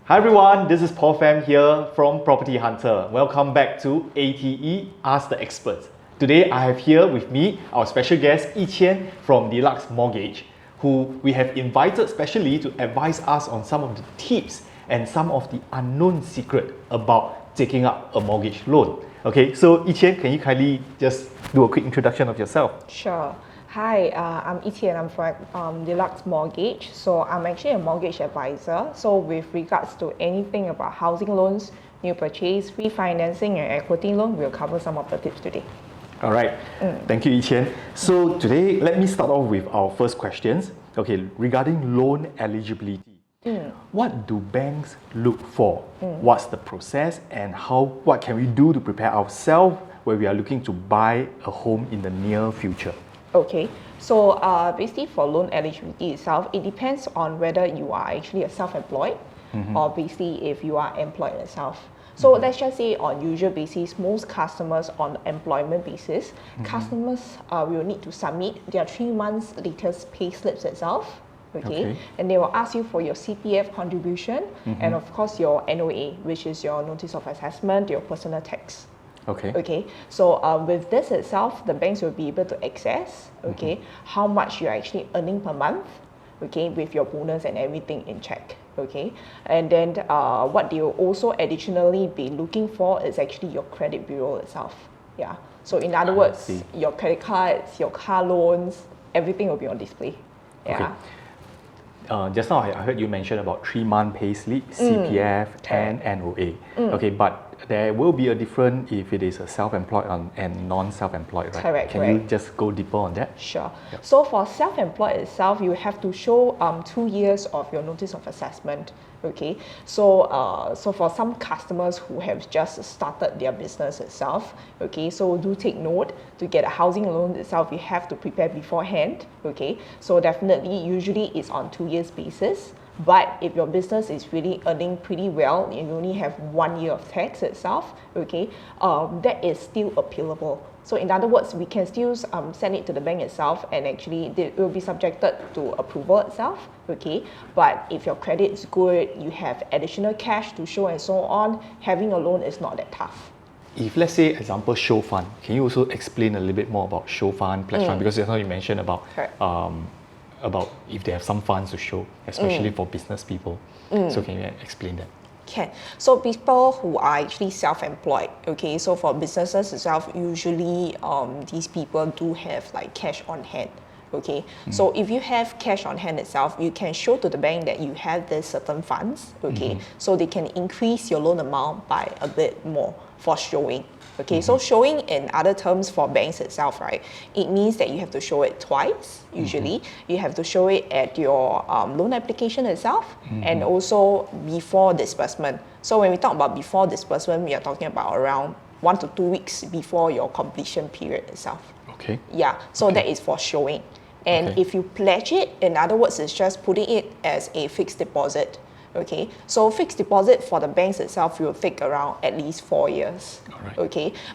Hi everyone, this is Paul Pham here from Property Hunter. Welcome back to ATE Ask the Experts. Today I have here with me our special guest Qian from Delux Mortgage, who we have invited specially to advise us on some of the tips and some of the unknown secret about taking up a mortgage loan. Okay, so Qian, can you kindly just do a quick introduction of yourself? Sure. Hi, I'm Qian. I'm from Delux Mortgage. So I'm actually a mortgage advisor. So with regards to anything about housing loans, new purchase, refinancing and equity loan, we'll cover some of the tips today. All right, thank you Qian. So today, let me start off with our first questions. Okay, regarding loan eligibility. What do banks look for? What's the process and what can we do to prepare ourselves when we are looking to buy a home in the near future? Okay, so basically for loan eligibility itself, it depends on whether you are actually a self-employed or basically if you are employed itself. So let's just say on usual basis, most customers on employment basis, customers will need to submit their 3 months latest pay slips itself. Okay. And they will ask you for your CPF contribution and of course your NOA, which is your notice of assessment, your personal tax. Okay. So with this itself, the banks will be able to access, how much you're actually earning per month, with your bonus and everything in check, And then what they will also additionally be looking for is actually your credit bureau itself. Yeah. So in other words, your credit cards, your car loans, everything will be on display. Yeah. Just now I heard you mention about 3-month pay slip, CPF and NOA. Okay, but there will be a difference if it is a self-employed and non-self-employed, right? Correct. Can you just go deeper on that? Sure. Yep. So for self-employed itself, you have to show 2 years of your notice of assessment. Okay, so for some customers who have just started their business itself, so do take note, to get a housing loan itself, you have to prepare beforehand. So definitely, usually it's on 2 years basis. But if your business is really earning pretty well and you only have 1 year of tax itself, that is still appealable. So in other words, we can still send it to the bank itself and actually it will be subjected to approval itself. But if your credit is good, you have additional cash to show and so on, having a loan is not that tough. If let's say, example, show fund, can you also explain a little bit more about show fund, pledge fund? Because just now you mentioned about if they have some funds to show, especially for business people. So can you explain that? Can. So people who are actually self-employed, so for businesses itself, usually these people do have like cash on hand. So if you have cash on hand itself, you can show to the bank that you have this certain funds, so they can increase your loan amount by a bit more for showing. So showing in other terms for banks itself, right? It means that you have to show it twice, usually. You have to show it at your loan application itself and also before disbursement. So when we talk about before disbursement, we are talking about around 1 to 2 weeks before your completion period itself. Yeah, so that is for showing. And if you pledge it, in other words, it's just putting it as a fixed deposit. So fixed deposit for the banks itself will take around at least 4 years.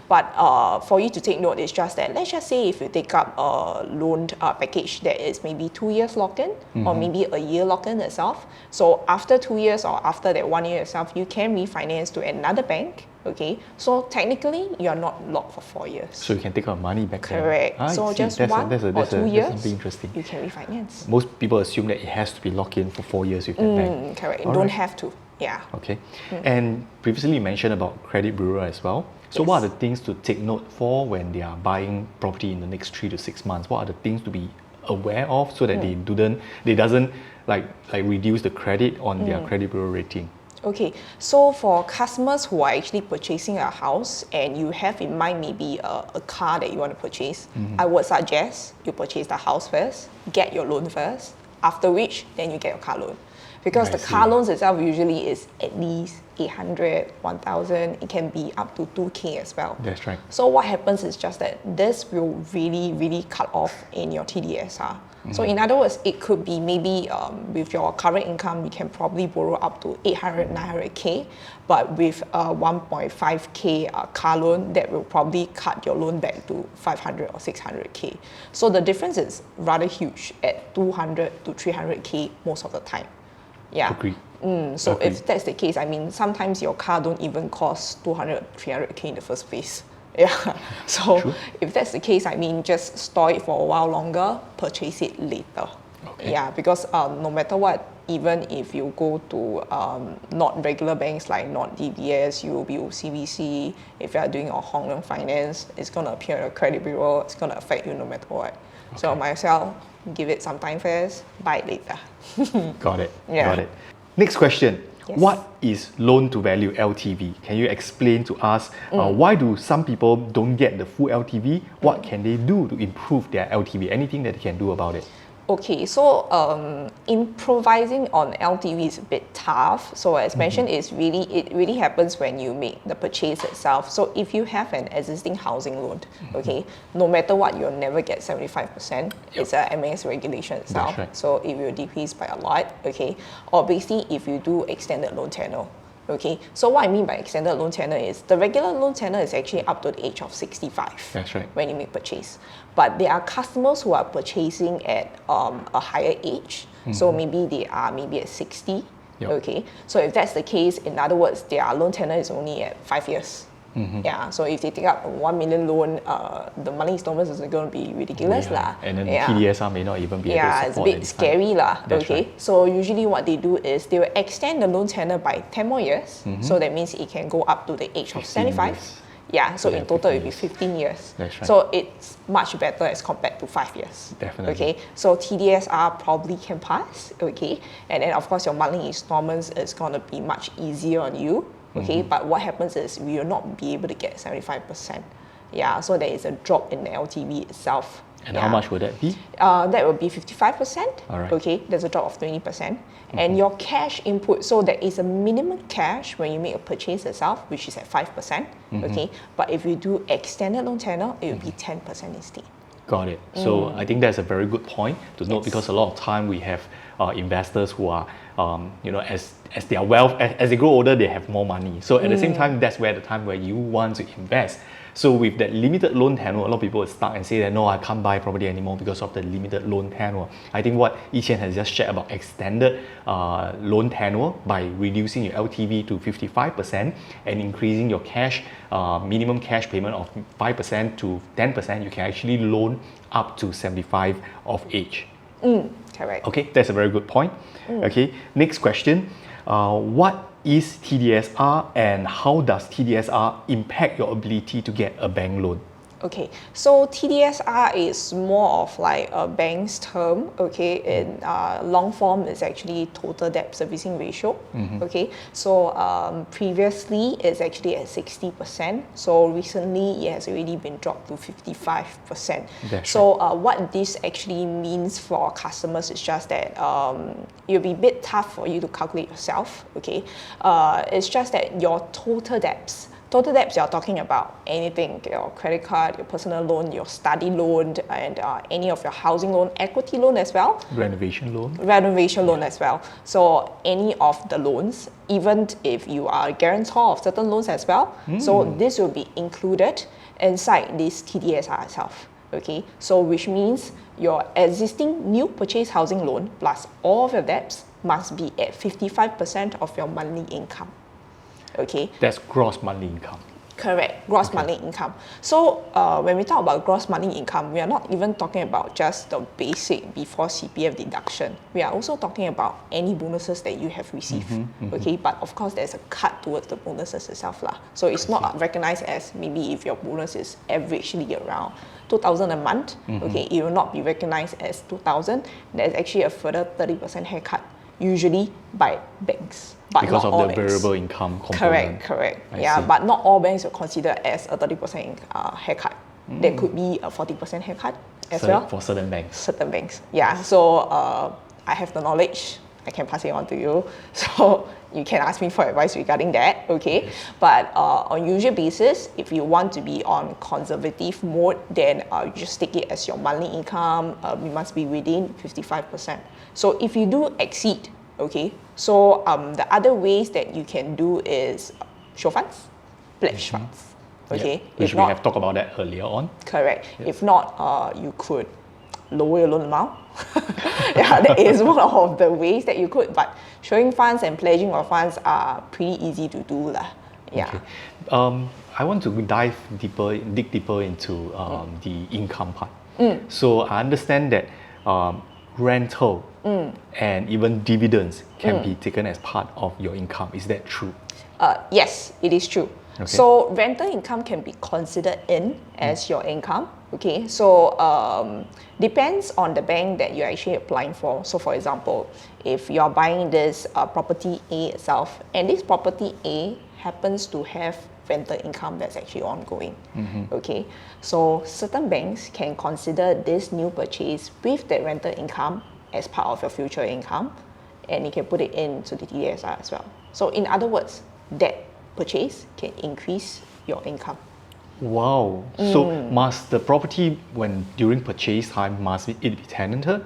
But for you to take note, it's just that, let's just say if you take up a loan package that is maybe 2 years lock-in or maybe a year lock-in itself. So after 2 years or after that 1 year itself, you can refinance to another bank. So technically you're not locked for 4 years. So you can take out money back then. Correct. So just 1 or 2 years, that's interesting. you can refinance. Most people assume that it has to be locked in for 4 years with the bank. Correct. You don't have to. Yeah. And previously you mentioned about credit bureau as well. So what are the things to take note for when they are buying property in the next 3 to 6 months? What are the things to be aware of so that they doesn't like reduce the credit on their credit bureau rating? So for customers who are actually purchasing a house and you have in mind maybe a car that you want to purchase, I would suggest you purchase the house first, get your loan first, after which then you get your car loan. Because the car loans itself usually is at least 800, 1,000, it can be up to 2K as well. That's right. So what happens is just that this will really cut off in your TDSR. So in other words, it could be maybe with your current income, you can probably borrow up to 800, 900K, but with a 1.5K car loan, that will probably cut your loan back to 500 or 600K. So the difference is rather huge at 200 to 300K most of the time. Yeah. Agree. So Okay. if that's the case, I mean, sometimes your car don't even cost 200, 300K in the first place. Yeah. So True. if that's the case, I mean, just store it for a while longer, purchase it later. Okay. Yeah, because no matter what, even if you go to not regular banks like not DBS, UOB, OCBC, if you are doing a Hong Leong finance, it's going to appear in a credit bureau, it's going to affect you no matter what. So myself, give it some time first, buy it later. Got it. Yeah. Got it. Next question. Yes. What is loan to value LTV? Can you explain to us why do some people don't get the full LTV? What can they do to improve their LTV? Anything that they can do about it? Okay, so improvising on LTV is a bit tough. So as mentioned, it really happens when you make the purchase itself. So if you have an existing housing loan, okay, no matter what, you'll never get 75%. It's a MAS regulation itself. That's right. So it will decrease by a lot. Okay, obviously if you do extended loan tenure. Okay, so what I mean by extended loan tenure is the regular loan tenure is actually up to the age of 65. That's right. When you make purchase. But there are customers who are purchasing at a higher age. So maybe they are at 60. Yep. Okay, so if that's the case, in other words, their loan tenure is only at 5 years. Yeah, so if they take up a 1 million loan, the monthly installments is going to be ridiculous lah. And then the TDSR may not even be able to Yeah, it's a support bit at the scary time. lah. That's Okay, right. so usually what they do is they will extend the loan tenure by 10 more years. So that means it can go up to the age of 15 75. years. Yeah, so Yeah, in total it will be 15 15 years. That's right. So it's much better as compared to 5 years. Definitely. Okay, so TDSR probably can pass. Okay, and then of course your monthly installments is going to be much easier on you. Okay, but what happens is we will not be able to get 75%. Yeah, so there is a drop in the LTV itself. And how much would that be? That will be 55%. Alright. Okay, there's a drop of 20%. And your cash input, so there is a minimum cash when you make a purchase itself, which is at 5%. Okay, but if you do extended loan tenure, it will be 10% instead. Got it. So I think that's a very good point to note, because a lot of time we have investors who are, as their wealth, as they grow older, they have more money. So at the same time, that's where the time where you want to invest. So with that limited loan tenure, a lot of people are stuck and say that no, I can't buy property anymore because of the limited loan tenure. I think what Qian has just shared about extended loan tenure by reducing your LTV to 55% and increasing your cash minimum cash payment of 5% to 10%, you can actually loan up to 75 of age. Correct. Okay, that's a very good point. Okay, next question. What is TDSR and how does TDSR impact your ability to get a bank loan? Okay, so TDSR is more of like a bank's term, okay, in long form is actually total debt servicing ratio, okay, so previously it's actually at 60%, so recently it has already been dropped to 55%. That's So what this actually means for customers is just that it'll be a bit tough for you to calculate yourself, okay, it's just that your total debts, you're talking about anything, your credit card, your personal loan, your study loan, and any of your housing loan, equity loan as well. Renovation loan? Renovation loan as well. So any of the loans, even if you are a guarantor of certain loans as well, so this will be included inside this TDSR itself. Okay, so which means your existing new purchase housing loan plus all of your debts must be at 55% of your monthly income. Okay. That's gross monthly income. Correct, gross monthly income. So when we talk about gross monthly income, we are not even talking about just the basic before CPF deduction. We are also talking about any bonuses that you have received. Okay, but of course there's a cut towards the bonuses itself lah. So it's not recognized as maybe if your bonus is averagely around 2,000 a month. Okay, it will not be recognized as 2,000. There's actually a further 30% haircut, usually by banks. But Because not of all the banks. variable income component. Correct. I Yeah, see. but not all banks are considered as a 30% haircut. There could be a 40% haircut as well. For certain banks. Certain banks. Yeah, so I have the knowledge. I can pass it on to you. So you can ask me for advice regarding that, okay? But on usual basis, if you want to be on conservative mode, then you just take it as your monthly income. We must be within 55%. So if you do exceed, okay, so the other ways that you can do is show funds, pledge funds, okay? Yeah, which If we not, have talked about that earlier on. correct. If not, you could lower your loan amount, Yeah, that is one of the ways that you could, but showing funds and pledging of funds are pretty easy to do lah. Yeah. Okay. I want to dig deeper into the income part. So I understand that rental and even dividends can be taken as part of your income. Is that true? Yes, it is true. Okay. So rental income can be considered in as your income. Okay, so depends on the bank that you're actually applying for. So for example, if you're buying this property A itself, and this property A happens to have rental income that's actually ongoing. Okay, so certain banks can consider this new purchase with that rental income as part of your future income, and you can put it into the TDSR as well. So in other words, that purchase can increase your income. Wow. So must the property, when during purchase time, must it be tenanted?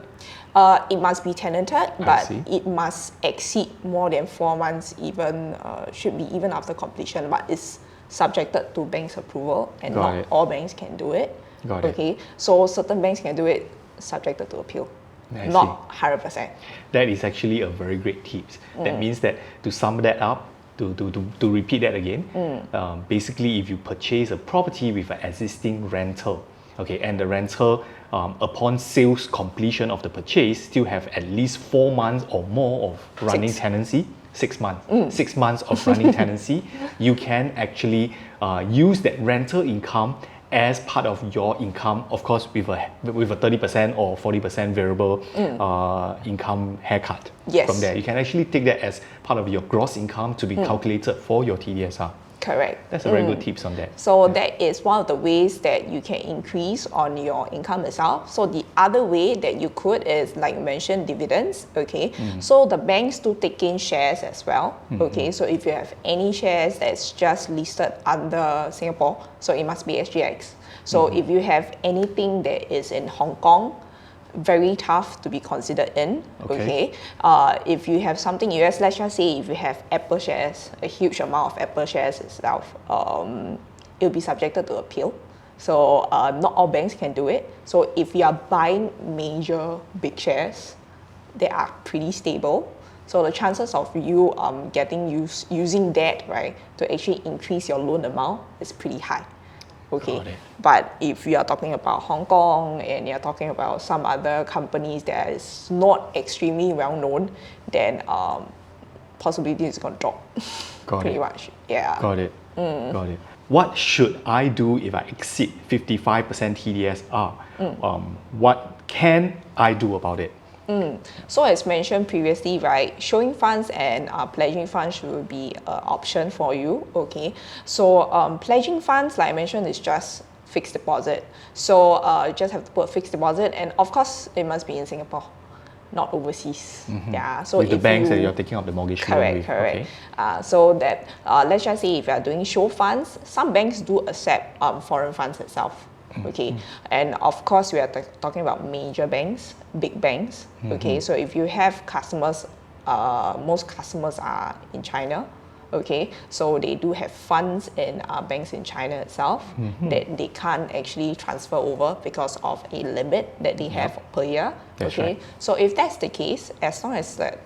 It must be tenanted, but see. it must exceed more than 4 months, even should be even after completion, but it's subjected to bank's approval, and Got not it. all banks can do it. Got it. Okay, so certain banks can do it subjected to appeal, I not 100%. That is actually a very great tips. That means that to sum that up, to repeat that again, basically if you purchase a property with an existing rental, okay, and the rental upon sales completion of the purchase still have at least 4 months or more of running tenancy, 6 months, 6 months of running tenancy, you can actually use that rental income as part of your income, of course, with a 30% or 40% variable income haircut. Yes. From there, you can actually take that as part of your gross income to be calculated for your TDSR. Correct. That's a very good tips on that. So that is one of the ways that you can increase on your income itself. So the other way that you could is, like you mentioned, dividends. Okay. So the banks do take in shares as well. Okay. So if you have any shares that's just listed under Singapore, so it must be SGX. So if you have anything that is in Hong Kong, very tough to be considered in. Okay. If you have something US, let's just say if you have Apple shares, a huge amount of Apple shares itself, it'll be subjected to appeal. So not all banks can do it. So if you are buying major big shares, they are pretty stable. So the chances of you using that, right, to actually increase your loan amount is pretty high. Okay, but if you are talking about Hong Kong and you're talking about some other companies that is not extremely well known, then possibility is going to drop. Pretty much, yeah. Got it. Got it. What should I do if I exceed 55% TDSR? What can I do about it? So as mentioned previously, right, showing funds and pledging funds should be an option for you. Okay, so pledging funds, like I mentioned, is just fixed deposit. So you just have to put a fixed deposit, and of course it must be in Singapore, not overseas. Yeah. So with the if banks that you're taking up the mortgage loan with. Correct. Okay. So that let's just say if you are doing show funds, some banks do accept foreign funds itself. Okay, and of course we are talking about major banks, big banks. Okay, so if you have customers, most customers are in China. Okay, so they do have funds in banks in China itself that they can't actually transfer over because of a limit that they have per year. That's okay, right. so if that's the case, as long as the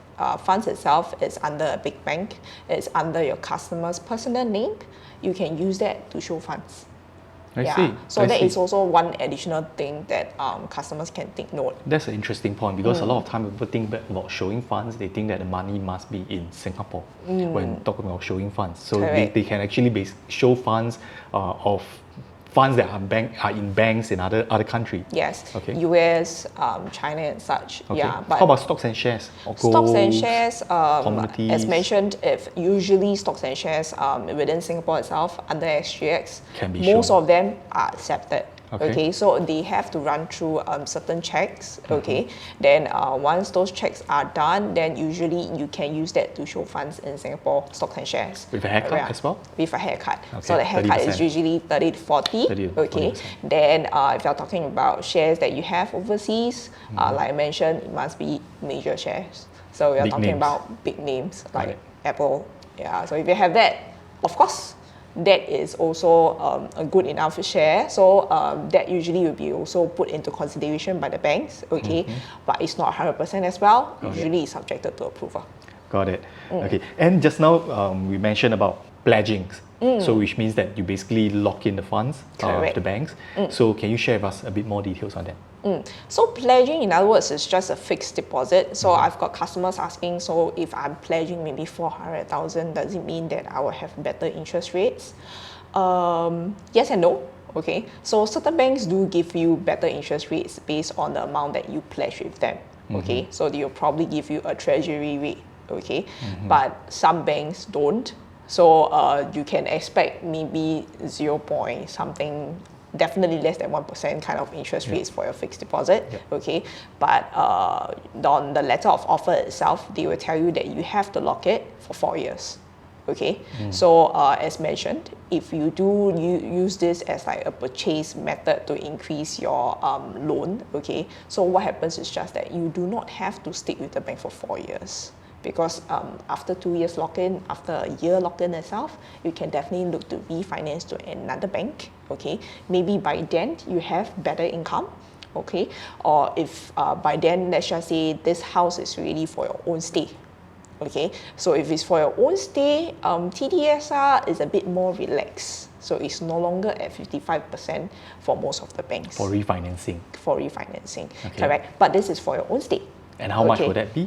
funds itself is under a big bank, it's under your customer's personal name, you can use that to show funds. I see. So that is also one additional thing that customers can take note. That's an interesting point because a lot of time people think about showing funds, they think that the money must be in Singapore when talking about showing funds. So they can actually show funds of funds that are in banks in other countries. Yes. Okay. US, China and such. Okay. Yeah. But how about stocks and shares? Or stocks and golds, shares, commodities? as mentioned, if usually stocks and shares within Singapore itself under SGX, Can be most shown. of them are accepted. Okay. Okay, so they have to run through certain checks. Okay, then once those checks are done, then usually you can use that to show funds in Singapore stocks and shares. With a haircut as well? With a haircut. Okay, So the haircut 30%. is usually 30 to 40. 30 to Okay, 40%. then if you're talking about shares that you have overseas, like I mentioned, it must be major shares. So we're Big talking names. about big names like it. Apple. Yeah, so if you have that, of course, that is also a good enough share. So that usually will be also put into consideration by the banks, okay? But it's not 100% as well. Usually it's subjected to approval. Got it. Okay. And just now we mentioned about pledging. So which means that you basically lock in the funds of the banks. So can you share with us a bit more details on that? So pledging, in other words, is just a fixed deposit. So I've got customers asking, so if I'm pledging maybe 400,000, does it mean that I will have better interest rates? Yes and no. Okay, so certain banks do give you better interest rates based on the amount that you pledge with them. Okay, so they'll probably give you a treasury rate. Okay, but some banks don't. So you can expect maybe 0 point something, definitely less than 1% kind of interest rates for your fixed deposit, okay? But on the letter of offer itself, they will tell you that you have to lock it for 4 years, okay? So as mentioned, if you do use this as like a purchase method to increase your loan, okay? So what happens is just that you do not have to stick with the bank for 4 years. Because after 2 years lock-in, after a year lock-in itself, you can definitely look to refinance to another bank, okay? Maybe by then you have better income, okay? Or if by then, let's just say this house is really for your own stay, okay? So if it's for your own stay, TDSR is a bit more relaxed. So it's no longer at 55% for most of the banks. For refinancing. For refinancing, correct? But this is for your own stay. And how much would that be?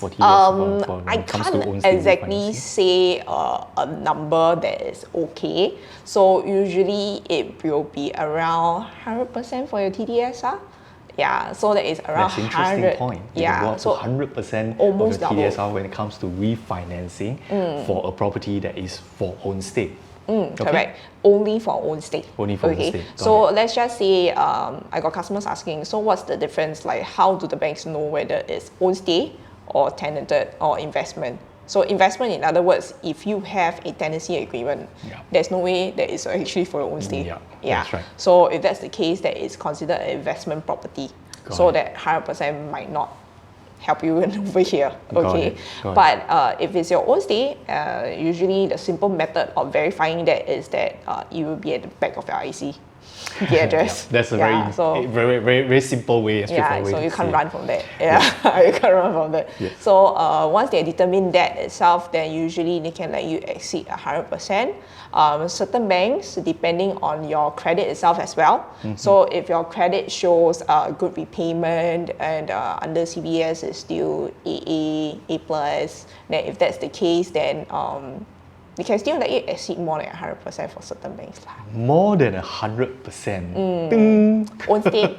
I can't exactly say a number that is okay. So usually it will be around 100% for your TDSR. Yeah, so that is around 100. That's an interesting point. Yeah, so 100% almost of your TDSR when it comes to refinancing for a property that is for own stay. Correct. Only for own stay. Only for own stay. So let's just say I got customers asking, so what's the difference? Like, how do the banks know whether it's own stay or tenanted or investment? So investment, in other words, if you have a tenancy agreement, there's no way that it's actually for your own stay. That's right. So if that's the case, that is considered an investment property. That 100% might not help you over here, okay? But if it's your own stay, usually the simple method of verifying that is that it will be at the back of your IC. The address. That's a very simple way. So you can't run from that. You can't run from that. So once they determine that itself, then usually they can let you exceed 100%. Certain banks, depending on your credit itself as well. So if your credit shows good repayment and under CBS is still AA, A+, then if that's the case, then you can still let it exceed more than 100% for certain banks. More than 100%. Own stay.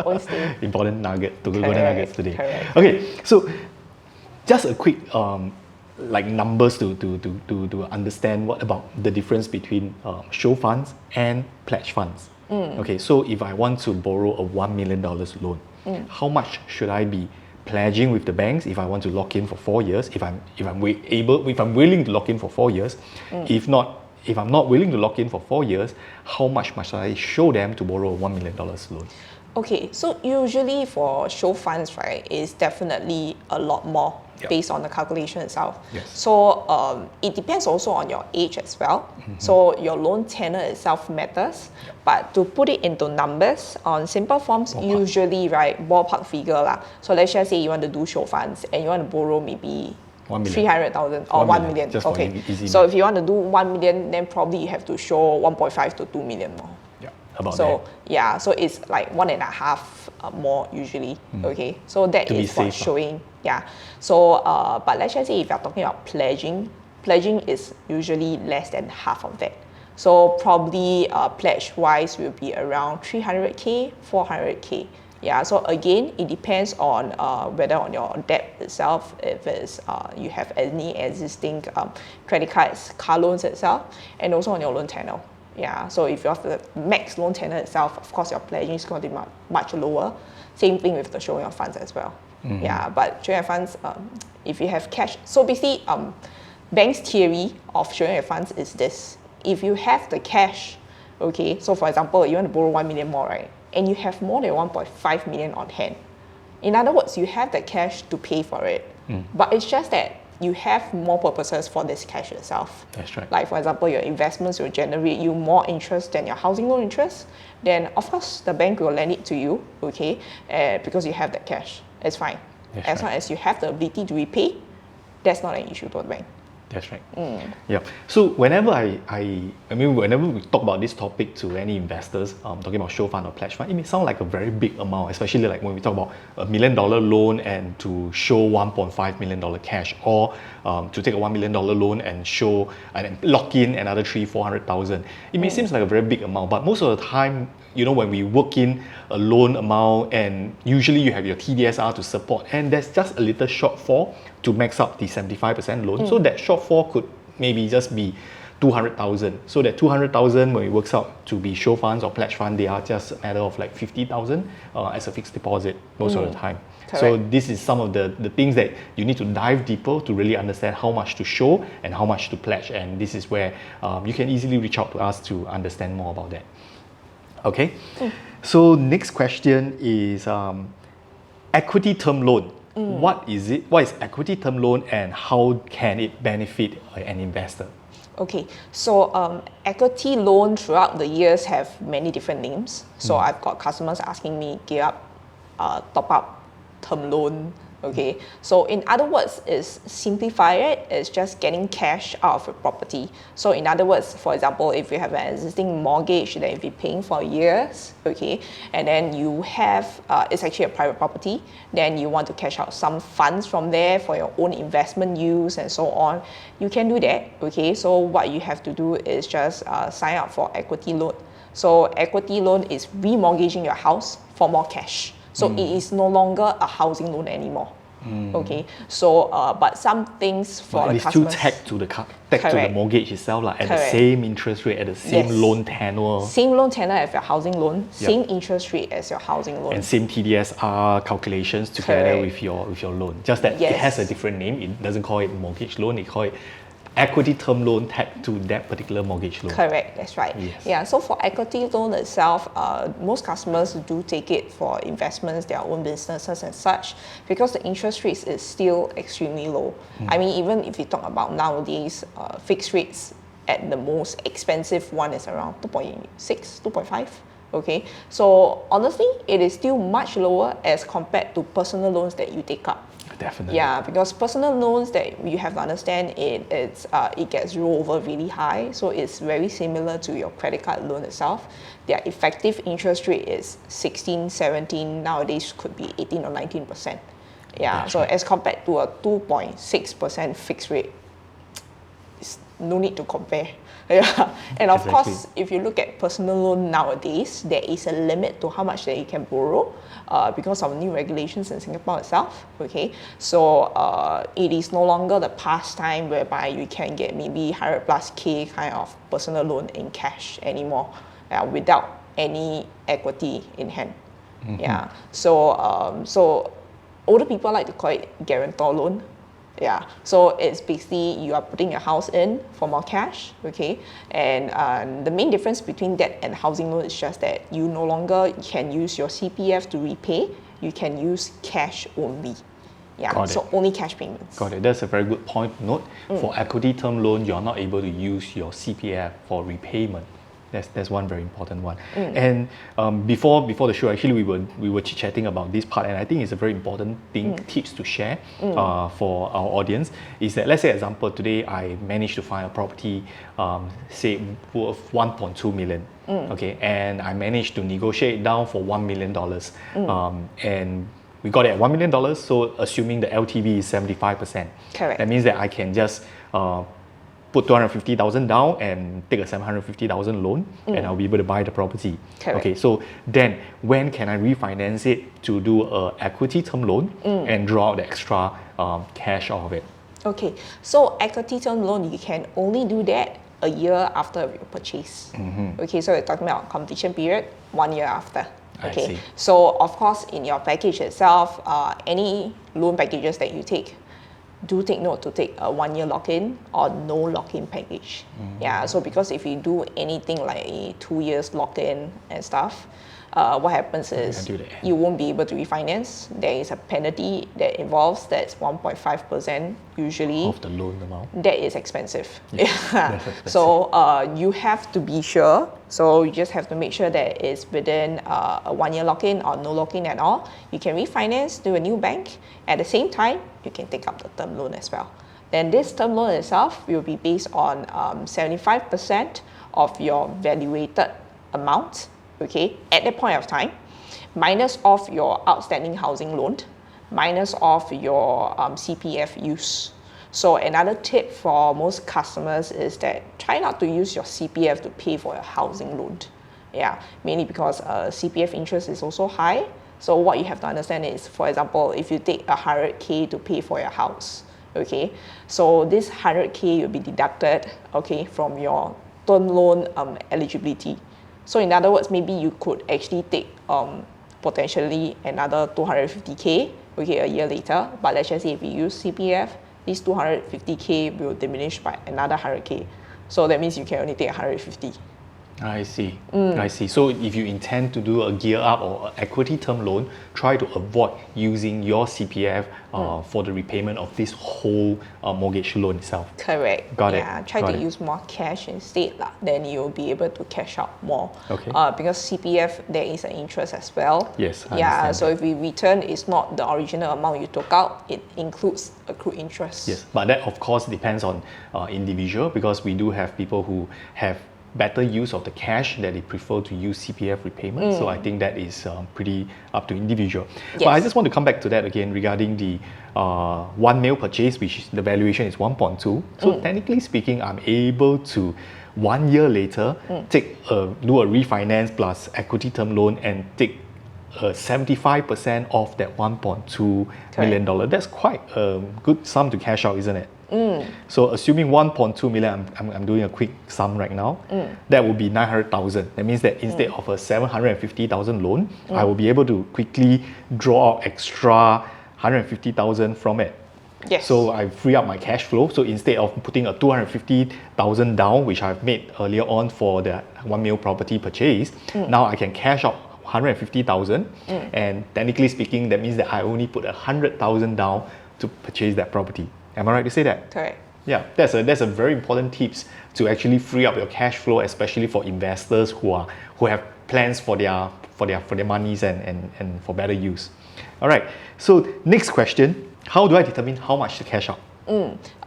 Own stay. Important nugget, to golden nuggets today. Okay, so just a quick like numbers to understand what about the difference between show funds and pledge funds. Okay, so if I want to borrow a $1 million loan, how much should I be pledging with the banks if I want to lock in for 4 years? If I'm willing to lock in for 4 years, if I'm not willing to lock in for 4 years, how much must I show them to borrow a $1 million loan? Okay, so usually for show funds, right, is definitely a lot more based on the calculation itself. So it depends also on your age as well. So your loan tenor itself matters. But to put it into numbers, on simple forms, usually, right, ballpark figure lah. So let's just say you want to do show funds and you want to borrow maybe 300,000 or 1 million. Okay, so if you want to do 1 million, then probably you have to show 1.5 to 2 million more. So it's like 1.5 more usually. Okay, so that is what's showing. So but let's just say if you're talking about pledging is usually less than half of that. So probably pledge wise will be around 300k, 400k. So again, it depends on whether on your debt itself, if it's you have any existing credit cards, car loans itself, and also on your loan tenor. So if you have the max loan tenor itself, of course your pledging is going to be much lower. Same thing with the showing of funds as well. But showing of funds, if you have cash, so basically, bank's theory of showing of funds is this: if you have the cash, okay, so for example, you want to borrow 1 million more, right, and you have more than 1.5 million on hand. In other words, you have the cash to pay for it, but it's just that you have more purposes for this cash itself. That's right. Like for example, your investments will generate you more interest than your housing loan interest. Then of course the bank will lend it to you, okay, because you have that cash. It's fine. That's as right. long as you have the ability to repay, that's not an issue for the bank. That's right. Yeah. So whenever whenever we talk about this topic to any investors, talking about show fund or pledge fund, it may sound like a very big amount, especially like when we talk about $1 million loan and to show $1.5 million cash, or to take a $1 million loan and show and lock in another $400,000. It may seem like a very big amount, but most of the time, you know, when we work in a loan amount, and usually you have your TDSR to support, and there's just a little shortfall to max up the 75% loan. So that shortfall could maybe just be 200,000. So that 200,000, when it works out to be show funds or pledge fund, they are just a matter of like 50,000 as a fixed deposit most of the time. Correct. So this is some of the things that you need to dive deeper to really understand how much to show and how much to pledge. And this is where you can easily reach out to us to understand more about that. Okay, so next question is equity term loan. What is it? What is equity term loan, and how can it benefit an investor? Okay, so equity loan throughout the years have many different names. So I've got customers asking me, gear up, top up, term loan. Okay, so in other words, is simplify it, it's just getting cash out of a property. So in other words, for example, if you have an existing mortgage that you've been paying for years, okay, and then you have, it's actually a private property, then you want to cash out some funds from there for your own investment use and so on, you can do that, okay. So what you have to do is just sign up for equity loan. So equity loan is remortgaging your house for more cash. So it is no longer a housing loan anymore. Okay, so but some things for but the it's still customers. tagged to the mortgage itself, like, at the Correct. same interest rate, at the same Yes. loan tenure, Same loan tenor as your housing loan, same interest rate as your housing loan. and same TDSR calculations together Correct. with your loan. Just that it Yes. has a different name. It doesn't call it mortgage loan. It call it equity term loan tagged to that particular mortgage loan. Correct, that's right. Yes. Yeah, so for equity loan itself, most customers do take it for investments, their own businesses and such, because the interest rates is still extremely low. I mean, even if you talk about nowadays, fixed rates at the most expensive one is around 2.6, 2.5. Okay, so honestly, it is still much lower as compared to personal loans that you take up. Definitely. Yeah, because personal loans that you have to understand, it gets rolled over really high, so it's very similar to your credit card loan itself. Their effective interest rate is 16, 17, nowadays could be 18 or 19%. Yeah, That's so right. as compared to a 2.6% fixed rate, it's no need to compare. Yeah, and of Exactly. course, if you look at personal loan nowadays, there is a limit to how much that you can borrow because of new regulations in Singapore itself. Okay, so it is no longer the pastime whereby you can get maybe 100+K kind of personal loan in cash anymore without any equity in hand. Yeah, so older people like to call it guarantor loan. Yeah, so it's basically you are putting your house in for more cash, okay? And the main difference between that and housing loan is just that you no longer can use your CPF to repay, you can use cash only. Yeah, Got so it. only cash payments. Got it. That's a very good point to note. For equity term loan, you're not able to use your CPF for repayment. That's one very important one. And before the show, actually, we were chit-chatting about this part, and I think it's a very important thing, tips to share for our audience. Is that, let's say, example, today I managed to find a property, say worth 1.2 million. Okay, and I managed to negotiate it down for $1 million. And we got it at $1 million. So assuming the LTV is 75%, Correct. that means that I can just put 250,000 down and take a 750,000 loan, and I'll be able to buy the property. Correct. Okay, so then when can I refinance it to do a equity term loan and draw out the extra cash out of it? Okay, so equity term loan, you can only do that a year after your purchase. Okay, so we're talking about completion period, 1 year after. I Okay, see. so of course in your package itself, any loan packages that you take, do take note to take a 1 year lock-in or no lock-in package. Yeah, so because if you do anything like a 2 years lock-in and stuff, what happens is Until the end. you won't be able to refinance. There is a penalty that involves, that's 1.5% usually. Of the loan amount. That is expensive. That's expensive. So you have to be sure. So you just have to make sure that it's within a 1 year lock-in or no lock-in at all. You can refinance to a new bank. At the same time, you can take up the term loan as well. Then this term loan itself will be based on 75% of your valuated amount, okay, at that point of time, minus off your outstanding housing loan, minus off your CPF use. So another tip for most customers is that try not to use your CPF to pay for your housing loan. Yeah, mainly because CPF interest is also high. So what you have to understand is, for example, if you take 100K to pay for your house, okay, so this 100K will be deducted, okay, from your term loan eligibility. So in other words, maybe you could actually take potentially another 250K, okay, a year later. But let's just say if you use CPF, this 250K will diminish by another 100K. So that means you can only take 150. I see. I see. So if you intend to do a gear up or equity term loan, try to avoid using your CPF for the repayment of this whole mortgage loan itself. Correct. Got it. Yeah, try Got to it. use more cash instead, then you'll be able to cash out more. Okay. Because CPF, there is an interest as well. Yes, I Yeah, understand so that. if we return, it's not the original amount you took out, it includes accrued interest. Yes, but that of course depends on individual, because we do have people who have better use of the cash that they prefer to use CPF repayment. So I think that is pretty up to individual. But I Yes. just want to come back to that again regarding the one mil purchase, which the valuation is 1.2. So technically speaking, I'm able to 1 year later do a refinance plus equity term loan and take 75% of that $1.2 million. That's quite a good sum to cash out, isn't it? So assuming 1.2 million, I'm doing a quick sum right now, that would be 900,000. That means that instead of a 750,000 loan, I will be able to quickly draw out extra 150,000 from it. Yes. So I free up my cash flow. So instead of putting a 250,000 down, which I've made earlier on for the 1 mil property purchase, now I can cash out 150,000, and technically speaking, that means that I only put 100,000 down to purchase that property. Am I right to say that? Correct. Yeah, that's a very important tips to actually free up your cash flow, especially for investors who have plans for their monies and for better use. All right. So next question: how do I determine how much to cash out?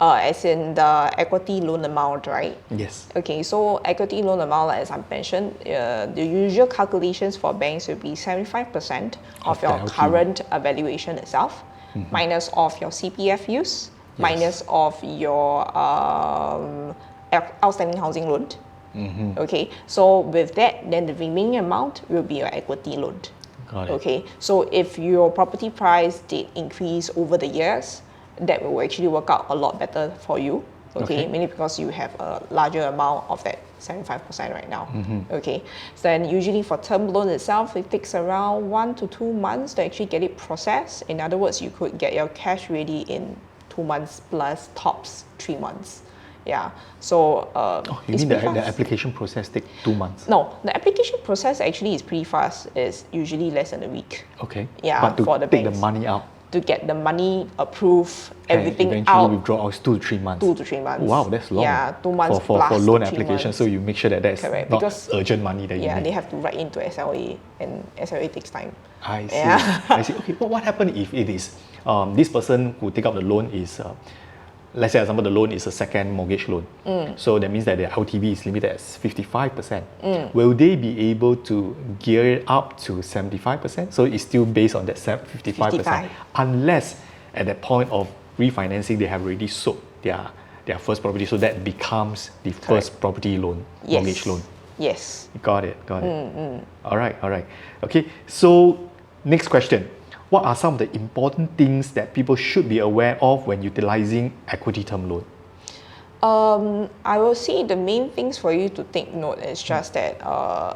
As in the equity loan amount, right? Yes. Okay, so equity loan amount, as I mentioned, the usual calculations for banks will be 75% of your the LTV. current valuation itself, minus of your CPF use, minus of your outstanding housing loan. Okay, so with that, then the remaining amount will be your equity loan. Got it. Okay, so if your property price did increase over the years, that will actually work out a lot better for you. Okay, mainly because you have a larger amount of that 75% right now. Okay, so then usually for term loan itself, it takes around 1 to 2 months to actually get it processed. In other words, you could get your cash ready in 2 months plus tops 3 months. Yeah, so You it's mean the pretty fast. application process take 2 months? No, the application process actually is pretty fast. It's usually less than a week. Okay. Yeah, But to for the take banks. the money out To get the money approved, everything and eventually out, withdraw is 2 to 3 months. 2 to 3 months. Wow, that's long. Yeah, 2 months for plus loan 3 application. months. So you make sure that that's Correct, not because- urgent money that you Yeah, need. they have to write into SLA, and SLA takes time. I see. Yeah. I see. Okay, but what happens if it is this person who take up the loan is, let's say, for example, the loan is a second mortgage loan. So that means that their LTV is limited at 55%. Will they be able to gear it up to 75%? So it's still based on that 55%, 55. unless at that point of refinancing they have already sold their first property, so that becomes the first property loan, mortgage loan. Yes. Got it. All right. Okay, so next question. What are some of the important things that people should be aware of when utilizing equity term loan? I will say the main things for you to take note is just that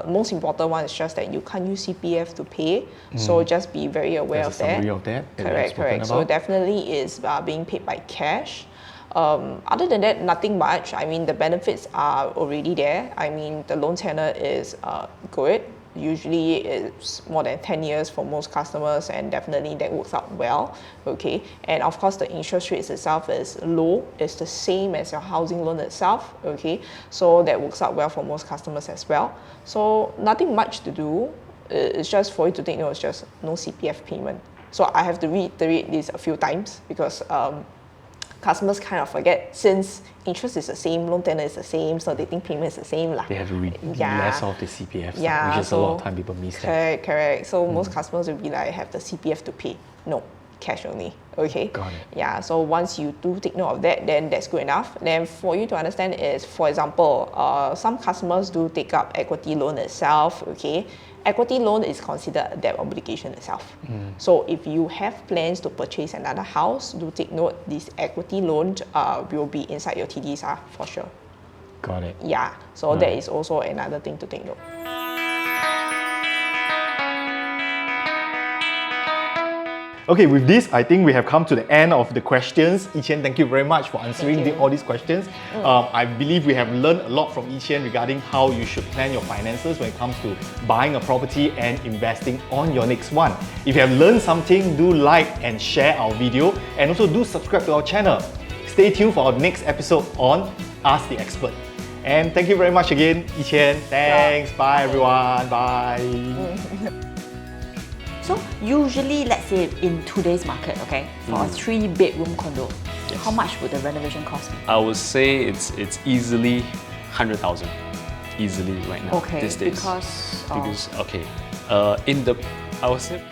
most important one is just that you can't use CPF to pay. So just be very aware There's of a that. summary of that that we have Correct, spoken correct. So about. definitely is being paid by cash. Other than that, nothing much. I mean, the benefits are already there. I mean, the loan tenor is good. Usually it's more than 10 years for most customers, and definitely that works out well, okay? And of course the interest rates itself is low, it's the same as your housing loan itself, okay? So that works out well for most customers as well. So nothing much to do, it's just for you to take note, it's just no CPF payment. So I have to reiterate this a few times because customers kind of forget, since interest is the same, loan tenor is the same, so they think payment is the same lah. They have to read less of the CPF stuff, Yeah, which is a so lot of time people miss that. correct. So most customers will be like, have the CPF to pay. No, cash only. Okay. Got it. Yeah. So once you do take note of that, then that's good enough. Then for you to understand is, for example, some customers do take up equity loan itself. Okay. Equity loan is considered a debt obligation itself. So if you have plans to purchase another house, do take note this equity loan will be inside your TDSR for sure. Got it. Yeah. So that is also another thing to take note. Okay, with this, I think we have come to the end of the questions. Qian, thank you very much for answering all these questions. I believe we have learned a lot from Qian regarding how you should plan your finances when it comes to buying a property and investing on your next one. If you have learned something, do like and share our video, and also do subscribe to our channel. Stay tuned for our next episode on Ask the Expert. And thank you very much again, Qian. Thanks. Bye everyone. Bye. So usually, let's say in today's market, okay, for a 3-bedroom condo, how much would the renovation cost be? I would say it's easily 100,000, easily right now. Okay, these days. because okay, I would say